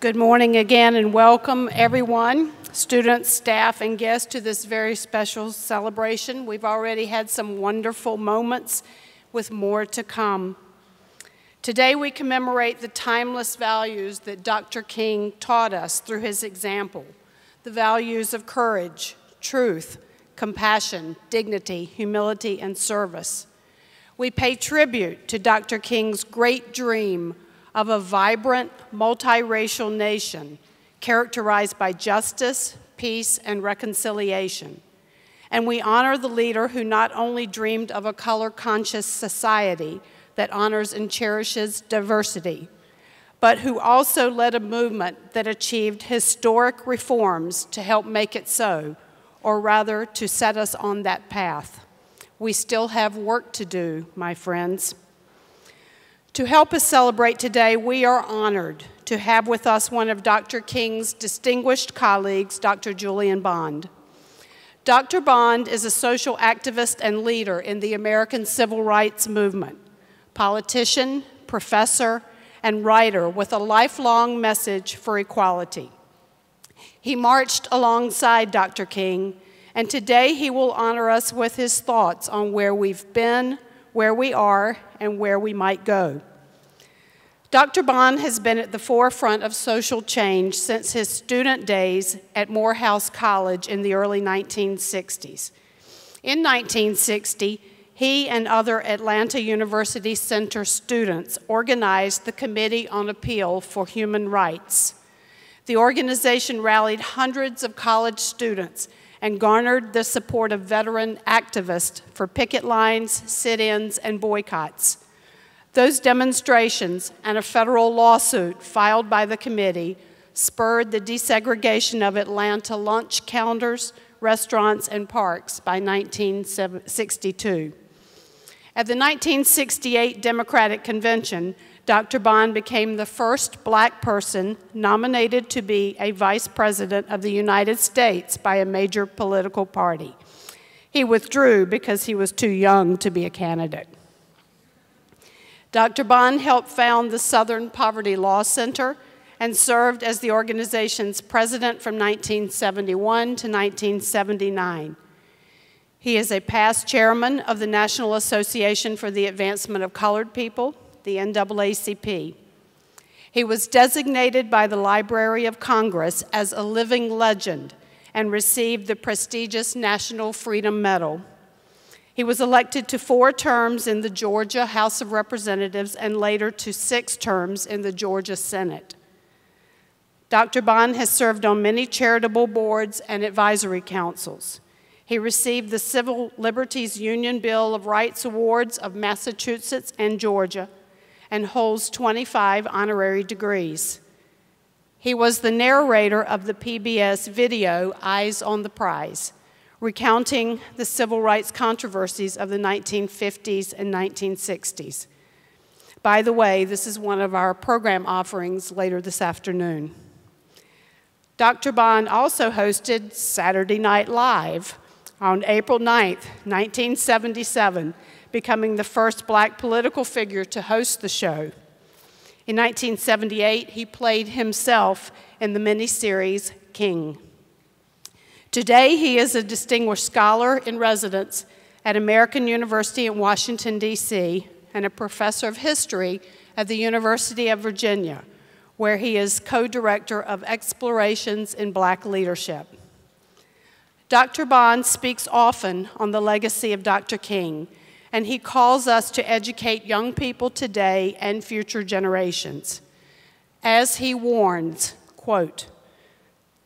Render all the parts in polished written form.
Good morning again and welcome everyone, students, staff, and guests to this very special celebration. We've already had some wonderful moments with more to come. Today we commemorate the timeless values that Dr. King taught us through his example, the values of courage, truth, compassion, dignity, humility, and service. We pay tribute to Dr. King's great dream of a vibrant, multiracial nation characterized by justice, peace, and reconciliation. And we honor the leader who not only dreamed of a color-conscious society that honors and cherishes diversity, but who also led a movement that achieved historic reforms to help make it so, or rather, to set us on that path. We still have work to do, my friends. To help us celebrate today, we are honored to have with us one of Dr. King's distinguished colleagues, Dr. Julian Bond. Dr. Bond is a social activist and leader in the American civil rights movement, politician, professor, and writer with a lifelong message for equality. He marched alongside Dr. King, and today he will honor us with his thoughts on where we've been, where we are, and where we might go. Dr. Bond has been at the forefront of social change since his student days at Morehouse College in the early 1960s. In 1960, he and other Atlanta University Center students organized the Committee on Appeal for Human Rights. The organization rallied hundreds of college students and garnered the support of veteran activists for picket lines, sit-ins, and boycotts. Those demonstrations and a federal lawsuit filed by the committee spurred the desegregation of Atlanta lunch counters, restaurants, and parks by 1962. At the 1968 Democratic Convention, Dr. Bond became the first black person nominated to be a vice president of the United States by a major political party. He withdrew because he was too young to be a candidate. Dr. Bond helped found the Southern Poverty Law Center and served as the organization's president from 1971 to 1979. He is a past chairman of the National Association for the Advancement of Colored People, the NAACP. He was designated by the Library of Congress as a living legend and received the prestigious National Freedom Medal. He was elected to 4 terms in the Georgia House of Representatives and later to 6 terms in the Georgia Senate. Dr. Bond has served on many charitable boards and advisory councils. He received the Civil Liberties Union Bill of Rights Awards of Massachusetts and Georgia, and holds 25 honorary degrees. He was the narrator of the PBS video, Eyes on the Prize, recounting the civil rights controversies of the 1950s and 1960s. By the way, this is one of our program offerings later this afternoon. Dr. Bond also hosted Saturday Night Live on April 9th, 1977, becoming the first black political figure to host the show. In 1978, he played himself in the miniseries King. Today, he is a distinguished scholar in residence at American University in Washington, D.C., and a professor of history at the University of Virginia, where he is co-director of Explorations in Black Leadership. Dr. Bond speaks often on the legacy of Dr. King, and he calls us to educate young people today and future generations. As he warns, quote,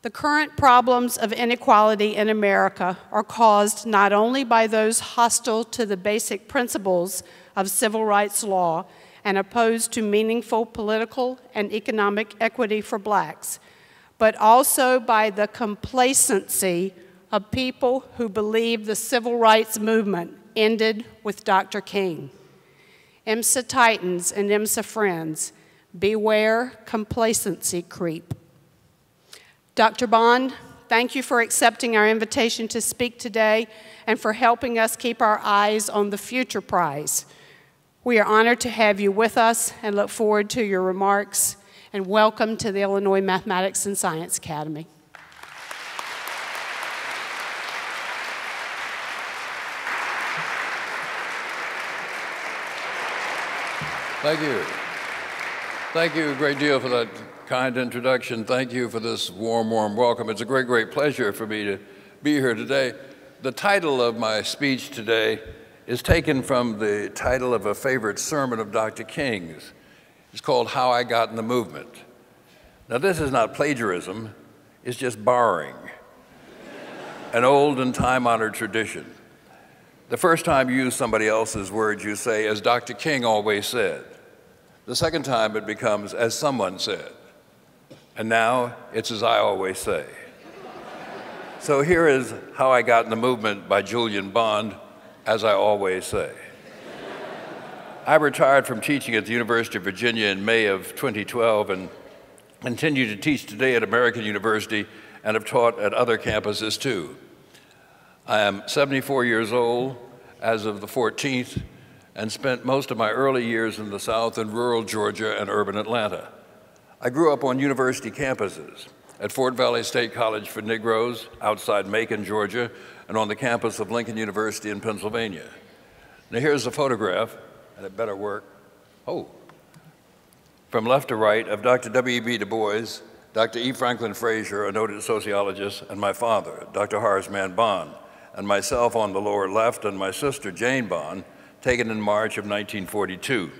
"The current problems of inequality in America are caused not only by those hostile to the basic principles of civil rights law and opposed to meaningful political and economic equity for blacks, but also by the complacency of people who believe the civil rights movement ended with Dr. King. IMSA Titans and IMSA friends, beware complacency creep." Dr. Bond, thank you for accepting our invitation to speak today and for helping us keep our eyes on the future prize. We are honored to have you with us and look forward to your remarks. and welcome to the Illinois Mathematics and Science Academy. Thank you. Thank you a great deal for that kind introduction. Thank you for this warm, warm welcome. It's a great, great pleasure for me to be here today. The title of my speech today is taken from the title of a favorite sermon of Dr. King's. It's called How I Got in the Movement. Now, this is not plagiarism, it's just borrowing, an old and time-honored tradition. The first time you use somebody else's words, you say, as Dr. King always said. The second time it becomes, as someone said. And now it's as I always say. So here is How I Got in the Movement by Julian Bond, as I always say. I retired from teaching at the University of Virginia in May of 2012 and continue to teach today at American University and have taught at other campuses too. I am 74 years old as of the 14th and spent most of my early years in the South in rural Georgia and urban Atlanta. I grew up on university campuses at Fort Valley State College for Negroes outside Macon, Georgia, and on the campus of Lincoln University in Pennsylvania. Now here's a photograph, and it better work. Oh. From left to right of Dr. W.E.B. Du Bois, Dr. E. Franklin Frazier, a noted sociologist, and my father, Dr. Horace Mann Bond, and myself on the lower left, and my sister, Jane Bond, taken in March of 1942.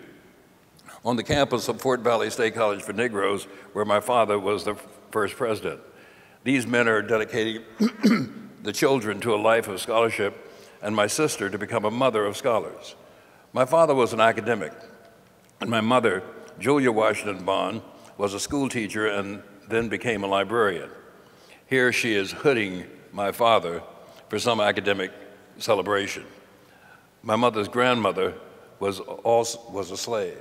On the campus of Fort Valley State College for Negroes, where my father was the first president. These men are dedicating the children to a life of scholarship, and my sister to become a mother of scholars. My father was an academic, and my mother, Julia Washington Bond, was a school teacher and then became a librarian. Here she is hooding my father for some academic celebration. My mother's grandmother was a slave.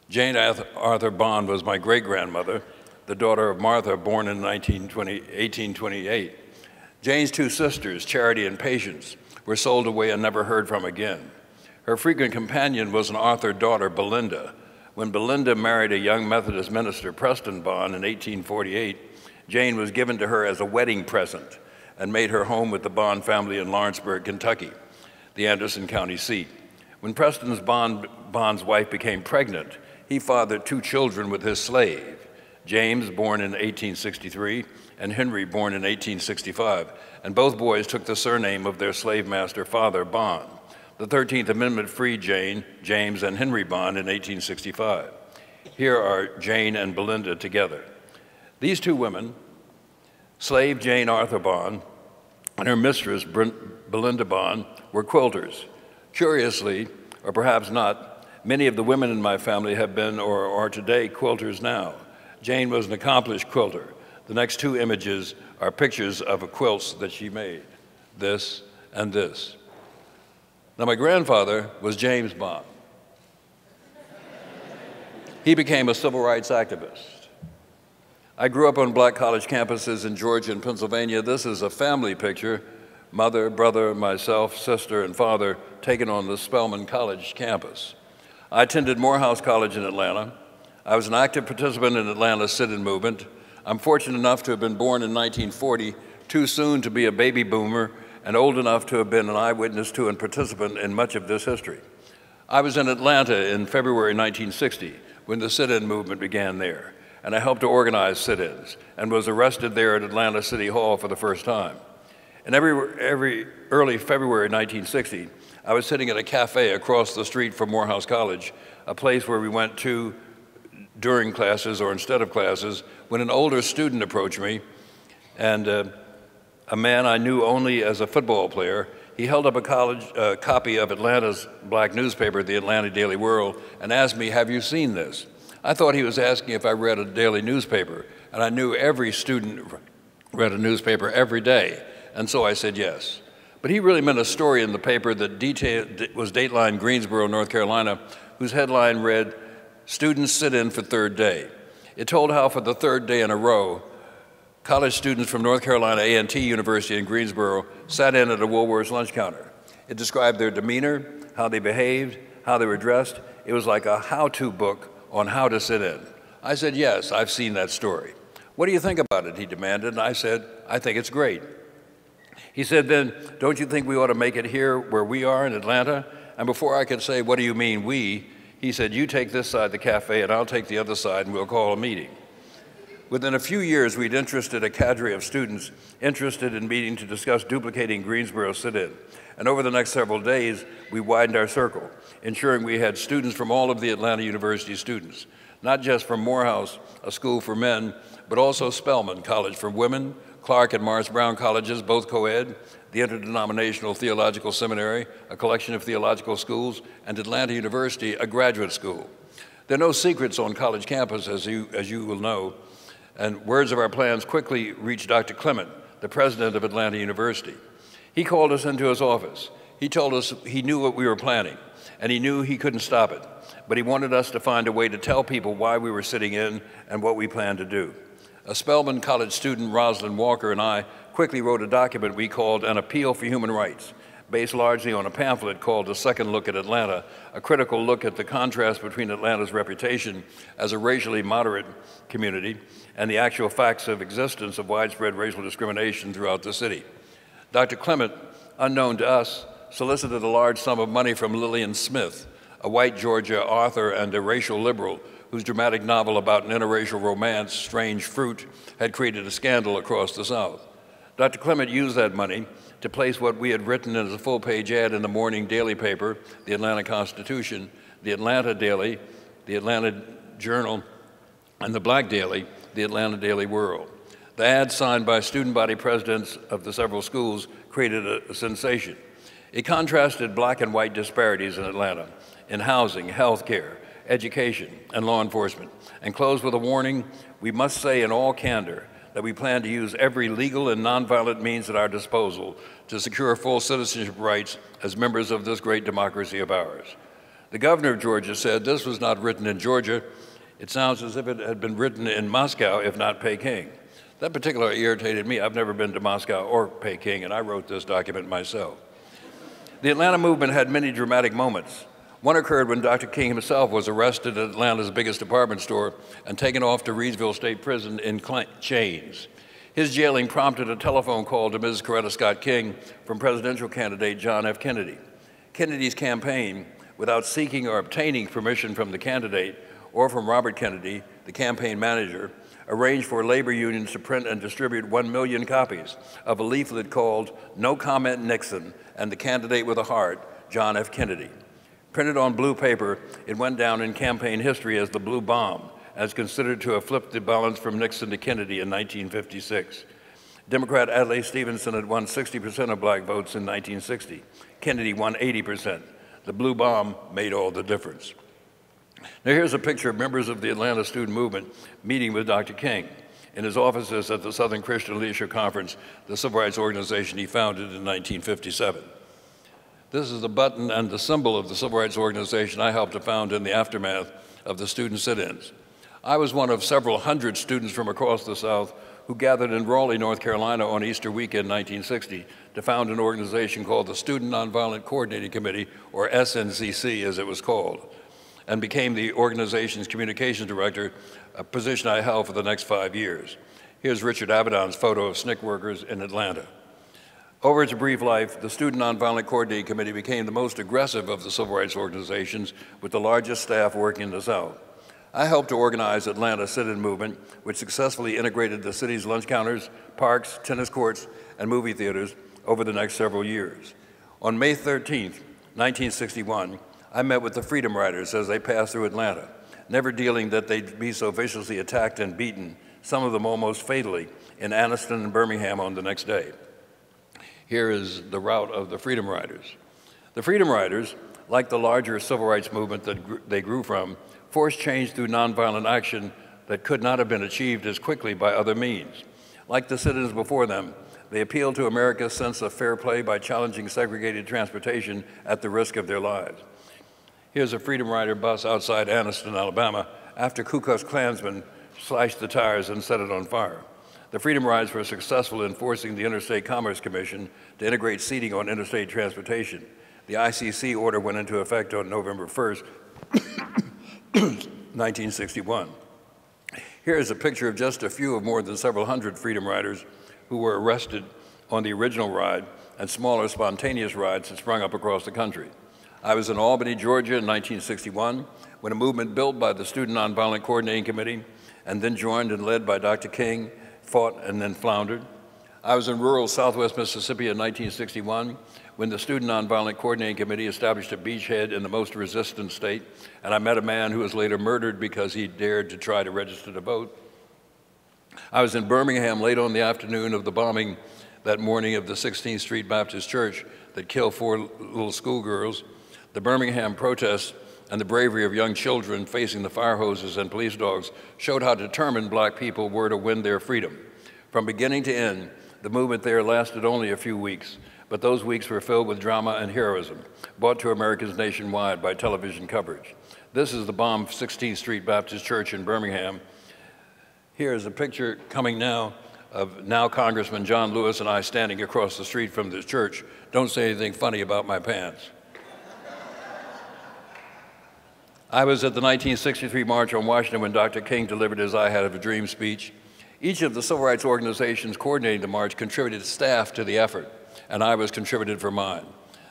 Jane Arthur Bond was my great-grandmother, the daughter of Martha, born in 1828. Jane's two sisters, Charity and Patience, were sold away and never heard from again. Her frequent companion was an Arthur daughter, Belinda. When Belinda married a young Methodist minister, Preston Bond, in 1848, Jane was given to her as a wedding present and made her home with the Bond family in Lawrenceburg, Kentucky, the Anderson County seat. When Preston's Bond's wife became pregnant, he fathered two children with his slave, James, born in 1863, and Henry, born in 1865, and both boys took the surname of their slave master, Father Bond. The 13th Amendment freed Jane, James, and Henry Bond in 1865. Here are Jane and Belinda together. These two women, slave Jane Arthur Bond and her mistress, Belinda Bond, were quilters. Curiously, or perhaps not, many of the women in my family have been or are today quilters now. Jane was an accomplished quilter. The next two images are pictures of quilts that she made, this and this. Now, my grandfather was James Bond. He became a civil rights activist. I grew up on black college campuses in Georgia and Pennsylvania. This is a family picture, mother, brother, myself, sister, and father, taken on the Spelman College campus. I attended Morehouse College in Atlanta. I was an active participant in Atlanta's sit-in movement. I'm fortunate enough to have been born in 1940, too soon to be a baby boomer, and old enough to have been an eyewitness to and participant in much of this history. I was in Atlanta in February 1960 when the sit-in movement began there, and I helped to organize sit-ins and was arrested there at Atlanta City Hall for the first time. In every early February 1960, I was sitting at a cafe across the street from Morehouse College, a place where we went to during classes or instead of classes, when an older student approached me, and a man I knew only as a football player. He held up a copy of Atlanta's black newspaper, the Atlanta Daily World, and asked me, "Have you seen this?" I thought he was asking if I read a daily newspaper, and I knew every student read a newspaper every day, and so I said yes. But he really meant a story in the paper that was Dateline Greensboro, North Carolina, whose headline read, "Students sit in for third day." It told how for the third day in a row, college students from North Carolina A&T University in Greensboro sat in at a Woolworth's lunch counter. It described their demeanor, how they behaved, how they were dressed. It was like a how-to book on how to sit in. I said, yes, I've seen that story. What do you think about it, he demanded, and I said, I think it's great. He said, then, don't you think we ought to make it here where we are in Atlanta? And before I could say, what do you mean, we? He said, you take this side of the cafe and I'll take the other side and we'll call a meeting. Within a few years, we'd interested a cadre of students interested in meeting to discuss duplicating Greensboro sit-in. And over the next several days, we widened our circle, ensuring we had students from all of the Atlanta University students, not just from Morehouse, a school for men, but also Spelman College for women, Clark and Morris Brown colleges, both co-ed, the Interdenominational Theological Seminary, a collection of theological schools, and Atlanta University, a graduate school. There are no secrets on college campus, as you will know, and words of our plans quickly reached Dr. Clement, the president of Atlanta University. He called us into his office. He told us he knew what we were planning, and he knew he couldn't stop it, but he wanted us to find a way to tell people why we were sitting in and what we planned to do. A Spelman College student, Rosalind Walker, and I quickly wrote a document we called An Appeal for Human Rights, based largely on a pamphlet called A Second Look at Atlanta, a critical look at the contrast between Atlanta's reputation as a racially moderate community and the actual facts of existence of widespread racial discrimination throughout the city. Dr. Clement, unknown to us, solicited a large sum of money from Lillian Smith, a white Georgia author and a racial liberal whose dramatic novel about an interracial romance, Strange Fruit, had created a scandal across the South. Dr. Clement used that money to place what we had written as a full-page ad in the morning daily paper, the Atlanta Constitution, the Atlanta Daily, the Atlanta Journal, and the Black Daily, the Atlanta Daily World. The ad, signed by student body presidents of the several schools, created a sensation. It contrasted black and white disparities in Atlanta, in housing, health care, education, and law enforcement, and closed with a warning: we must say in all candor that we plan to use every legal and nonviolent means at our disposal to secure full citizenship rights as members of this great democracy of ours. The governor of Georgia said this was not written in Georgia. It sounds as if it had been written in Moscow, if not Peking. That particularly irritated me. I've never been to Moscow or Peking, and I wrote this document myself. The Atlanta movement had many dramatic moments. One occurred when Dr. King himself was arrested at Atlanta's biggest department store and taken off to Reidsville State Prison in chains. His jailing prompted a telephone call to Mrs. Coretta Scott King from presidential candidate John F. Kennedy. Kennedy's campaign, without seeking or obtaining permission from the candidate or from Robert Kennedy, the campaign manager, arranged for labor unions to print and distribute 1 million copies of a leaflet called No Comment Nixon and the candidate with a heart, John F. Kennedy. Printed on blue paper, it went down in campaign history as the Blue Bomb, as considered to have flipped the balance from Nixon to Kennedy in 1956. Democrat Adlai Stevenson had won 60% of black votes in 1960. Kennedy won 80%. The Blue Bomb made all the difference. Now here's a picture of members of the Atlanta student movement meeting with Dr. King in his offices at the Southern Christian Leadership Conference, the civil rights organization he founded in 1957. This is the button and the symbol of the civil rights organization I helped to found in the aftermath of the student sit-ins. I was one of several hundred students from across the South who gathered in Raleigh, North Carolina on Easter weekend 1960 to found an organization called the Student Nonviolent Coordinating Committee, or SNCC as it was called, and became the organization's communications director, a position I held for the next 5 years. Here's Richard Avedon's photo of SNCC workers in Atlanta. Over its brief life, the Student Nonviolent Coordinating Committee became the most aggressive of the civil rights organizations, with the largest staff working in the South. I helped to organize Atlanta's sit-in movement, which successfully integrated the city's lunch counters, parks, tennis courts, and movie theaters over the next several years. On May 13th, 1961, I met with the Freedom Riders as they passed through Atlanta, never dealing that they'd be so viciously attacked and beaten, some of them almost fatally, in Anniston and Birmingham on the next day. Here is the route of the Freedom Riders. The Freedom Riders, like the larger civil rights movement that they grew from, forced change through nonviolent action that could not have been achieved as quickly by other means. Like the sit-ins before them, they appealed to America's sense of fair play by challenging segregated transportation at the risk of their lives. Here's a Freedom Rider bus outside Anniston, Alabama, after Ku Klux Klansmen slashed the tires and set it on fire. The Freedom Riders were successful in forcing the Interstate Commerce Commission to integrate seating on interstate transportation. The ICC order went into effect on November 1st, 1961. Here is a picture of just a few of more than several hundred Freedom Riders who were arrested on the original ride and smaller spontaneous rides that sprung up across the country. I was in Albany, Georgia in 1961 when a movement built by the Student Nonviolent Coordinating Committee and then joined and led by Dr. King fought and then floundered. I was in rural Southwest Mississippi in 1961 when the Student Nonviolent Coordinating Committee established a beachhead in the most resistant state, and I met a man who was later murdered because he dared to try to register to vote. I was in Birmingham late on the afternoon of the bombing that morning of the 16th Street Baptist Church that killed 4 little schoolgirls. The Birmingham protests and the bravery of young children facing the fire hoses and police dogs showed how determined black people were to win their freedom. From beginning to end, the movement there lasted only a few weeks, but those weeks were filled with drama and heroism, brought to Americans nationwide by television coverage. This is the bombed 16th Street Baptist Church in Birmingham. Here is a picture coming now of now Congressman John Lewis and I standing across the street from this church. Don't say anything funny about my pants. I was at the 1963 March on Washington when Dr. King delivered his I Had a Dream speech. Each of the civil rights organizations coordinating the march contributed staff to the effort, and I was contributed for mine.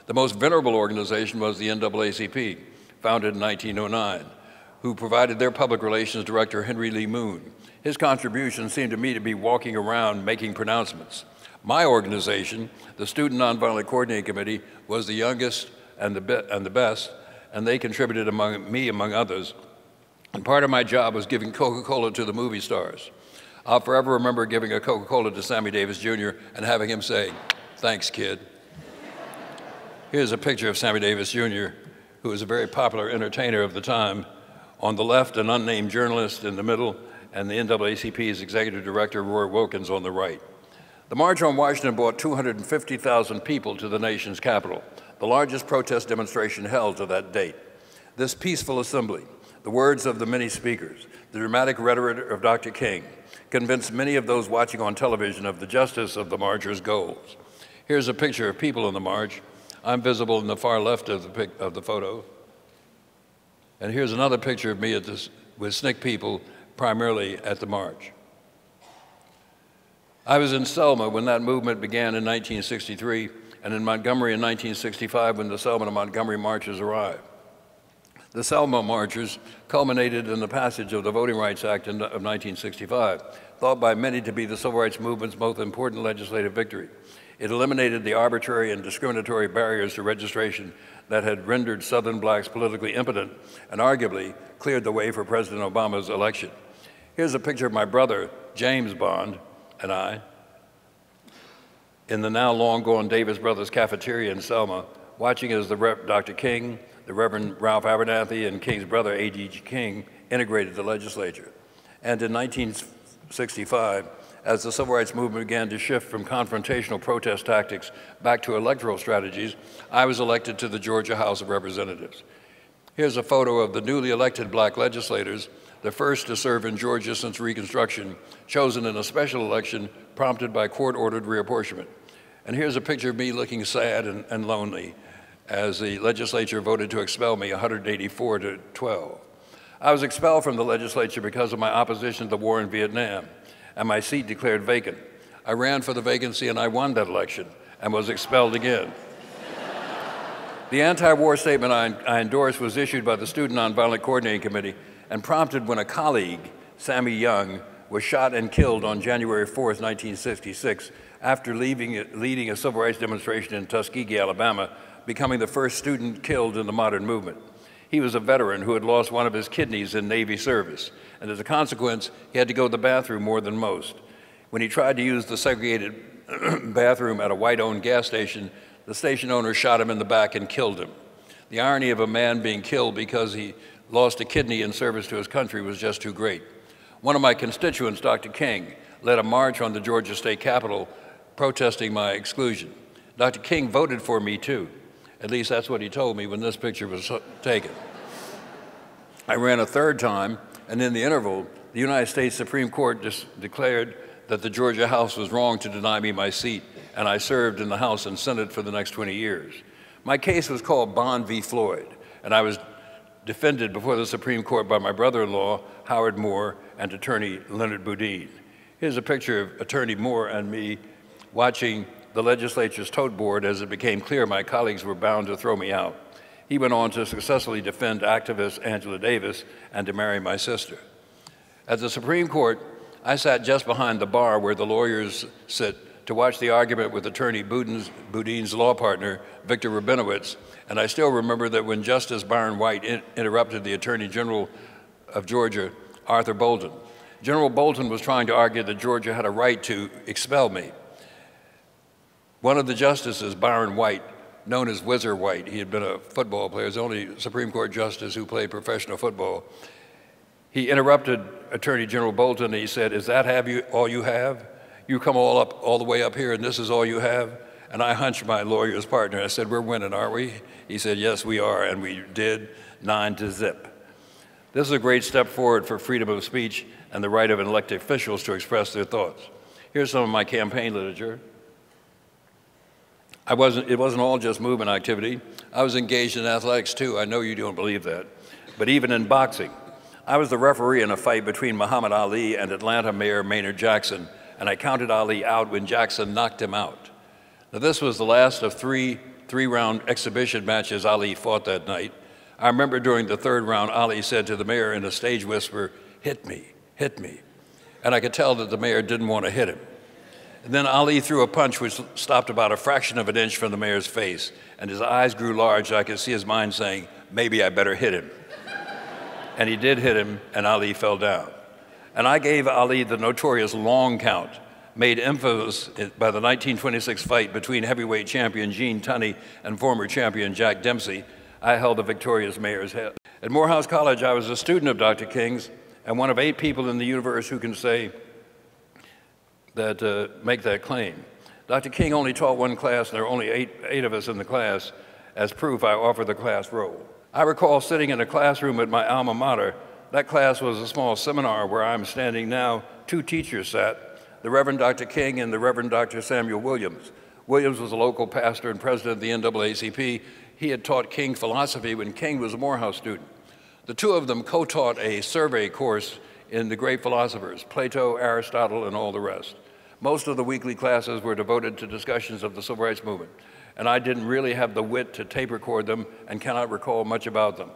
The most venerable organization was the NAACP, founded in 1909, who provided their public relations director, Henry Lee Moon. His contribution seemed to me to be walking around making pronouncements. My organization, the Student Nonviolent Coordinating Committee, was the youngest and the best, and they contributed among others. And part of my job was giving Coca-Cola to the movie stars. I'll forever remember giving a Coca-Cola to Sammy Davis Jr. and having him say, "Thanks, kid." Here's a picture of Sammy Davis Jr., who was a very popular entertainer of the time. On the left, an unnamed journalist in the middle, and the NAACP's executive director, Roy Wilkins, on the right. The March on Washington brought 250,000 people to the nation's capital, the largest protest demonstration held to that date. This peaceful assembly, the words of the many speakers, the dramatic rhetoric of Dr. King, convinced many of those watching on television of the justice of the marchers' goals. Here's a picture of people in the march. I'm visible in the far left of the photo. And here's another picture of me with SNCC people, primarily at the march. I was in Selma when that movement began in 1963, and in Montgomery in 1965 when the Selma and Montgomery marches arrived. The Selma marches culminated in the passage of the Voting Rights Act of 1965, thought by many to be the civil rights movement's most important legislative victory. It eliminated the arbitrary and discriminatory barriers to registration that had rendered Southern blacks politically impotent and arguably cleared the way for President Obama's election. Here's a picture of my brother, James Bond, and I, in the now long-gone Davis Brothers cafeteria in Selma, watching as Dr. King, the Reverend Ralph Abernathy, and King's brother, A.D. King, integrated the legislature. And in 1965, as the civil rights movement began to shift from confrontational protest tactics back to electoral strategies, I was elected to the Georgia House of Representatives. Here's a photo of the newly elected black legislators, the first to serve in Georgia since Reconstruction, chosen in a special election prompted by court-ordered reapportionment. And here's a picture of me looking sad and lonely as the legislature voted to expel me 184 to 12. I was expelled from the legislature because of my opposition to the war in Vietnam, and my seat declared vacant. I ran for the vacancy and I won that election and was expelled again. The anti-war statement I endorsed was issued by the Student Nonviolent Coordinating Committee and prompted when a colleague, Sammy Young, was shot and killed on January 4th, 1966, after leading a civil rights demonstration in Tuskegee, Alabama, becoming the first student killed in the modern movement. He was a veteran who had lost one of his kidneys in Navy service, and as a consequence, he had to go to the bathroom more than most. When he tried to use the segregated bathroom at a white-owned gas station, the station owner shot him in the back and killed him. The irony of a man being killed because he lost a kidney in service to his country was just too great. One of my constituents, Dr. King, led a march on the Georgia State Capitol protesting my exclusion. Dr. King voted for me too. At least that's what he told me when this picture was taken. I ran a third time, and in the interval, the United States Supreme Court declared that the Georgia House was wrong to deny me my seat, and I served in the House and Senate for the next 20 years. My case was called Bond v. Floyd, and I was defended before the Supreme Court by my brother-in-law, Howard Moore, and attorney Leonard Boudin. Here's a picture of Attorney Moore and me watching the legislature's tote board as it became clear my colleagues were bound to throw me out. He went on to successfully defend activist Angela Davis and to marry my sister. At the Supreme Court, I sat just behind the bar where the lawyers sit to watch the argument with attorney Boudin's law partner, Victor Rabinowitz, and I still remember that when Justice Byron White interrupted the Attorney General of Georgia, Arthur Bolton. General Bolton was trying to argue that Georgia had a right to expel me. One of the justices, Byron White, known as Whizzer White, he had been a football player, the only Supreme Court justice who played professional football. He interrupted Attorney General Bolton and he said, "Is that all you have? You come all the way up here and this is all you have?" And I hunched my lawyer's partner. I said, "We're winning, aren't we?" He said, "Yes, we are," and we did 9-0. This is a great step forward for freedom of speech and the right of elected officials to express their thoughts. Here's some of my campaign literature. It wasn't all just movement activity. I was engaged in athletics too. I know you don't believe that. But even in boxing, I was the referee in a fight between Muhammad Ali and Atlanta Mayor Maynard Jackson, and I counted Ali out when Jackson knocked him out. Now, this was the last of three-round exhibition matches Ali fought that night. I remember during the third round, Ali said to the mayor in a stage whisper, "Hit me, hit me." And I could tell that the mayor didn't want to hit him. And then Ali threw a punch which stopped about a fraction of an inch from the mayor's face, and his eyes grew large. I could see his mind saying, "Maybe I better hit him." And he did hit him, and Ali fell down. And I gave Ali the notorious long count, made infamous by the 1926 fight between heavyweight champion Gene Tunney and former champion Jack Dempsey. I held the victorious mayor's head. At Morehouse College, I was a student of Dr. King's and one of 8 people in the universe who can say that, make that claim. Dr. King only taught one class, and there were only eight of us in the class. As proof, I offer the class roll. I recall sitting in a classroom at my alma mater. That class was a small seminar where I'm standing now. 2 teachers sat, the Reverend Dr. King and the Reverend Dr. Samuel Williams. Williams was a local pastor and president of the NAACP. He had taught King philosophy when King was a Morehouse student. The 2 of them co-taught a survey course in the great philosophers, Plato, Aristotle, and all the rest. Most of the weekly classes were devoted to discussions of the civil rights movement, and I didn't really have the wit to tape record them and cannot recall much about them.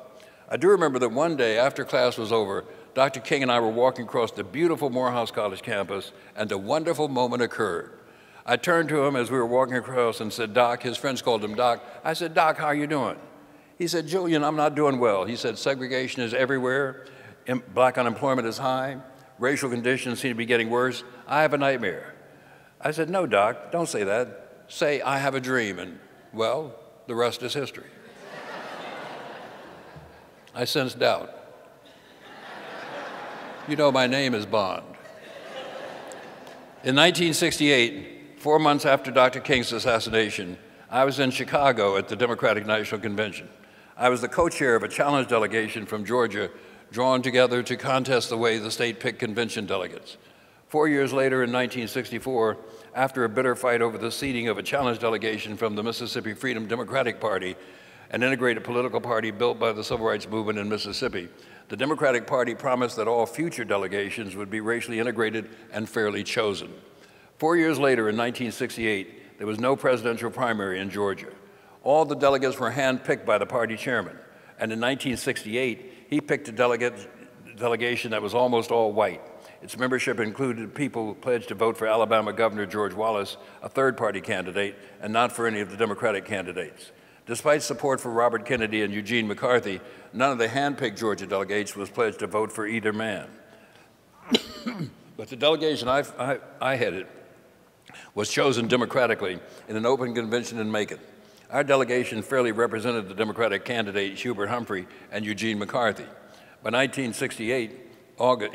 I do remember that one day after class was over, Dr. King and I were walking across the beautiful Morehouse College campus, and a wonderful moment occurred. I turned to him as we were walking across and said, "Doc," his friends called him Doc. I said, "Doc, how are you doing?" He said, "Julian, I'm not doing well." He said, "Segregation is everywhere, black unemployment is high, racial conditions seem to be getting worse. I have a nightmare." I said, "No, Doc, don't say that. Say, I have a dream," and, well, the rest is history. I sensed doubt. You know, my name is Bond. In 1968, 4 months after Dr. King's assassination, I was in Chicago at the Democratic National Convention. I was the co-chair of a challenge delegation from Georgia drawn together to contest the way the state picked convention delegates. 4 years later, in 1964, after a bitter fight over the seating of a challenge delegation from the Mississippi Freedom Democratic Party, an integrated political party built by the civil rights movement in Mississippi, the Democratic Party promised that all future delegations would be racially integrated and fairly chosen. 4 years later, in 1968, there was no presidential primary in Georgia. All the delegates were handpicked by the party chairman, and in 1968, he picked a delegation that was almost all white. Its membership included people who pledged to vote for Alabama Governor George Wallace, a third-party candidate, and not for any of the Democratic candidates. Despite support for Robert Kennedy and Eugene McCarthy, none of the hand-picked Georgia delegates was pledged to vote for either man. But the delegation I headed was chosen democratically in an open convention in Macon. Our delegation fairly represented the Democratic candidates Hubert Humphrey and Eugene McCarthy. By 1968,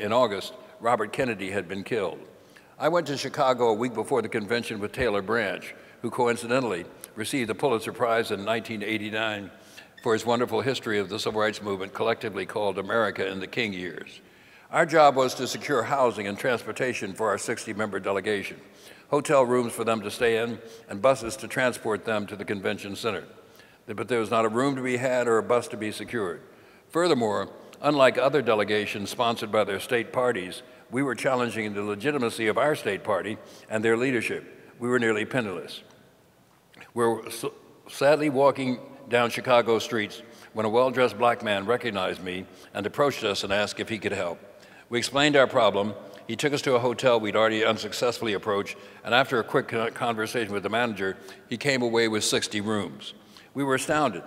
in August, Robert Kennedy had been killed. I went to Chicago a week before the convention with Taylor Branch, who coincidentally received the Pulitzer Prize in 1989 for his wonderful history of the civil rights movement, collectively called America in the King Years. Our job was to secure housing and transportation for our 60-member delegation, hotel rooms for them to stay in, and buses to transport them to the convention center. But there was not a room to be had or a bus to be secured. Furthermore, Unlike other delegations sponsored by their state parties, we were challenging the legitimacy of our state party and their leadership. We were nearly penniless. We were sadly walking down Chicago streets when a well-dressed black man recognized me and approached us and asked if he could help. We explained our problem. He took us to a hotel we'd already unsuccessfully approached, and after a quick conversation with the manager, he came away with 60 rooms. We were astounded,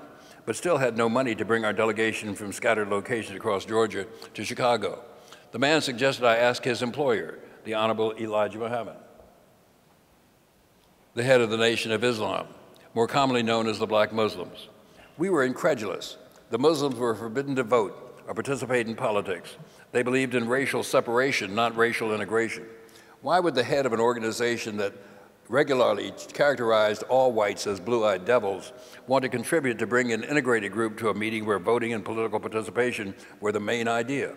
but still had no money to bring our delegation from scattered locations across Georgia to Chicago. The man suggested I ask his employer, the Honorable Elijah Muhammad, the head of the Nation of Islam, more commonly known as the Black Muslims. We were incredulous. The Muslims were forbidden to vote or participate in politics. They believed in racial separation, not racial integration. Why would the head of an organization that regularly characterized all whites as blue-eyed devils want to contribute to bring an integrated group to a meeting where voting and political participation were the main idea?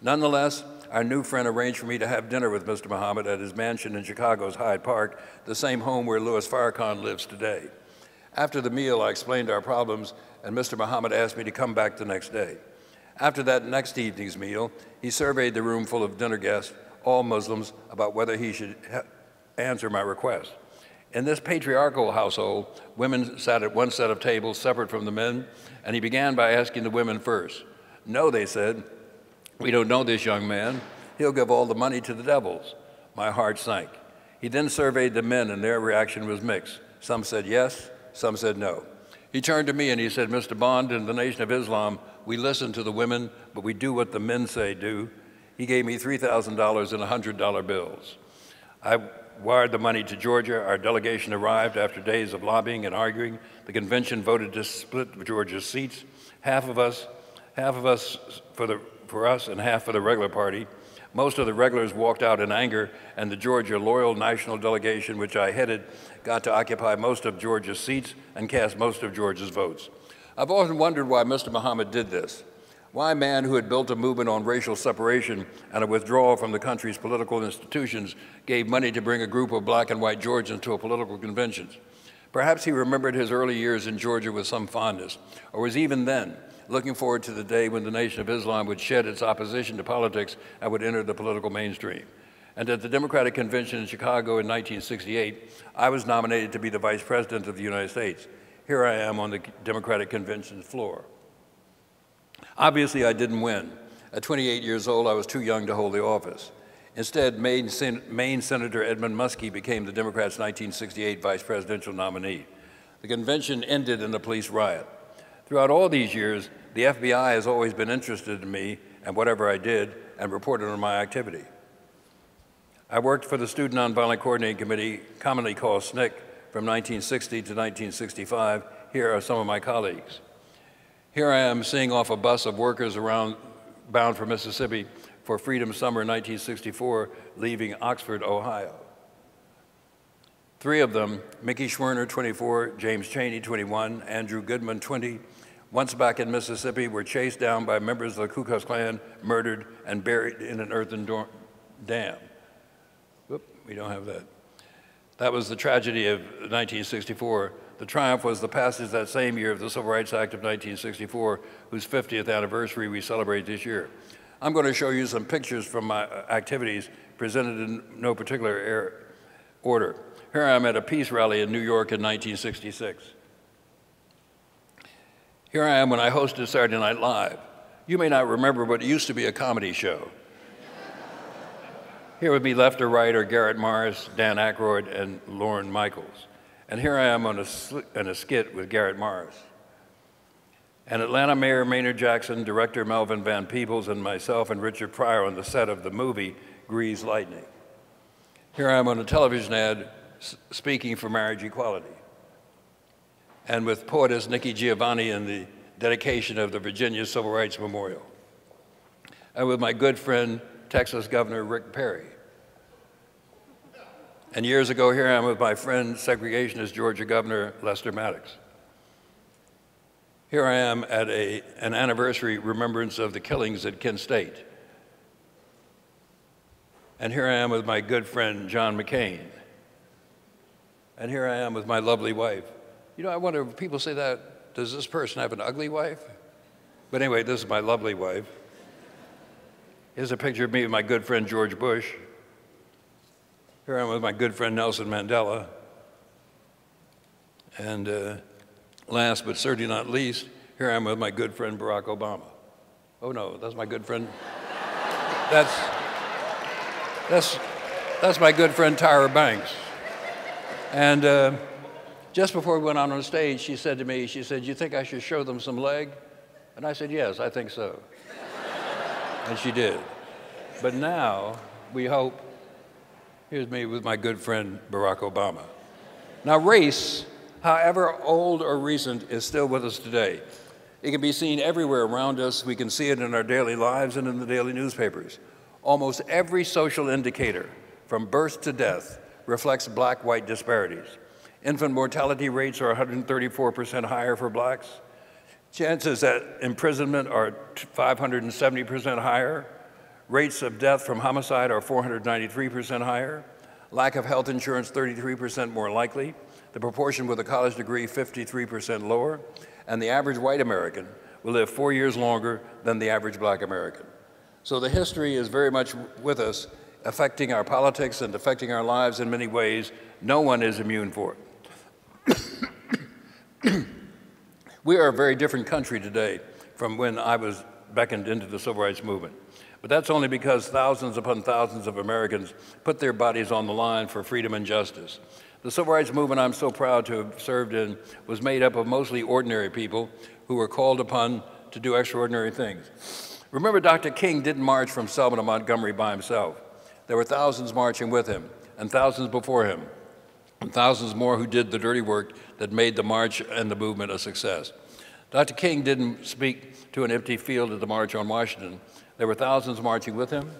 Nonetheless, our new friend arranged for me to have dinner with Mr. Muhammad at his mansion in Chicago's Hyde Park, the same home where Louis Farrakhan lives today. After the meal, I explained our problems, and Mr. Muhammad asked me to come back the next day. After that next evening's meal, he surveyed the room full of dinner guests, all Muslims, about whether he should answer my request. In this patriarchal household, women sat at one set of tables separate from the men, and he began by asking the women first. No, they said, we don't know this young man. He'll give all the money to the devils. My heart sank. He then surveyed the men, and their reaction was mixed. Some said yes, some said no. He turned to me and he said, Mr. Bond, in the Nation of Islam, we listen to the women, but we do what the men say do. He gave me $3,000 in $100 bills. I wired the money to Georgia. Our delegation arrived after days of lobbying and arguing. The convention voted to split Georgia's seats, half of us for us and half for the regular party. Most of the regulars walked out in anger, and the Georgia Loyal National Delegation, which I headed, got to occupy most of Georgia's seats and cast most of Georgia's votes. I've often wondered why Mr. Muhammad did this. Why a man who had built a movement on racial separation and a withdrawal from the country's political institutions gave money to bring a group of black and white Georgians to a political convention. Perhaps he remembered his early years in Georgia with some fondness, or was even then looking forward to the day when the Nation of Islam would shed its opposition to politics and would enter the political mainstream. And at the Democratic Convention in Chicago in 1968, I was nominated to be the Vice President of the United States. Here I am on the Democratic Convention's floor. Obviously, I didn't win. At 28 years old, I was too young to hold the office. Instead, Maine Senator Edmund Muskie became the Democrats' 1968 vice presidential nominee. The convention ended in a police riot. Throughout all these years, the FBI has always been interested in me and whatever I did and reported on my activity. I worked for the Student Nonviolent Coordinating Committee, commonly called SNCC, from 1960 to 1965. Here are some of my colleagues. Here I am seeing off a bus of workers bound for Mississippi for Freedom Summer 1964, leaving Oxford, Ohio. Three of them, Mickey Schwerner, 24, James Chaney, 21, Andrew Goodman, 20, once back in Mississippi, were chased down by members of the Ku Klux Klan, murdered, and buried in an earthen dam. Whoop, we don't have that. That was the tragedy of 1964. The triumph was the passage that same year of the Civil Rights Act of 1964, whose 50th anniversary we celebrate this year. I'm going to show you some pictures from my activities presented in no particular order. Here I am at a peace rally in New York in 1966. Here I am when I hosted Saturday Night Live. You may not remember, but it used to be a comedy show. Here with me, left or right, are Garrett Morris, Dan Aykroyd, and Lorne Michaels. And here I am on a skit with Garrett Morris. And Atlanta Mayor Maynard Jackson, director Melvin Van Peebles, and myself and Richard Pryor on the set of the movie Grease Lightning. Here I am on a television ad speaking for marriage equality. And with poetess Nikki Giovanni in the dedication of the Virginia Civil Rights Memorial. And with my good friend, Texas Governor Rick Perry. And years ago, here I am with my friend, segregationist Georgia Governor Lester Maddox. Here I am at an anniversary remembrance of the killings at Kent State. And here I am with my good friend, John McCain. And here I am with my lovely wife. You know, I wonder if people say that, does this person have an ugly wife? But anyway, this is my lovely wife. Here's a picture of me with my good friend George Bush. Here I am with my good friend Nelson Mandela. And last but certainly not least, here I am with my good friend Barack Obama. Oh no, that's my good friend. That's my good friend Tyra Banks. And just before we went on the stage, she said to me, she said, "You think I should show them some leg?" And I said, "Yes, I think so." And she did. But now, we hope, here's me with my good friend Barack Obama. Now, race, however old or recent, is still with us today. It can be seen everywhere around us. We can see it in our daily lives and in the daily newspapers. Almost every social indicator, from birth to death, reflects black-white disparities. Infant mortality rates are 134% higher for blacks. Chances at imprisonment are 570% higher. Rates of death from homicide are 493% higher. Lack of health insurance, 33% more likely. The proportion with a college degree, 53% lower. And the average white American will live 4 years longer than the average black American. So the history is very much with us, affecting our politics and affecting our lives in many ways. No one is immune for it. We are a very different country today from when I was beckoned into the civil rights movement. But that's only because thousands upon thousands of Americans put their bodies on the line for freedom and justice. The civil rights movement I'm so proud to have served in was made up of mostly ordinary people who were called upon to do extraordinary things. Remember, Dr. King didn't march from Selma to Montgomery by himself. There were thousands marching with him, and thousands before him, and thousands more who did the dirty work that made the march and the movement a success. Dr. King didn't speak to an empty field at the March on Washington. There were thousands marching with him,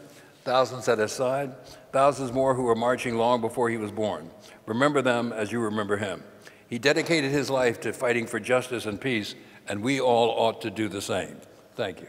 thousands at his side, thousands more who were marching long before he was born. Remember them as you remember him. He dedicated his life to fighting for justice and peace, and we all ought to do the same. Thank you.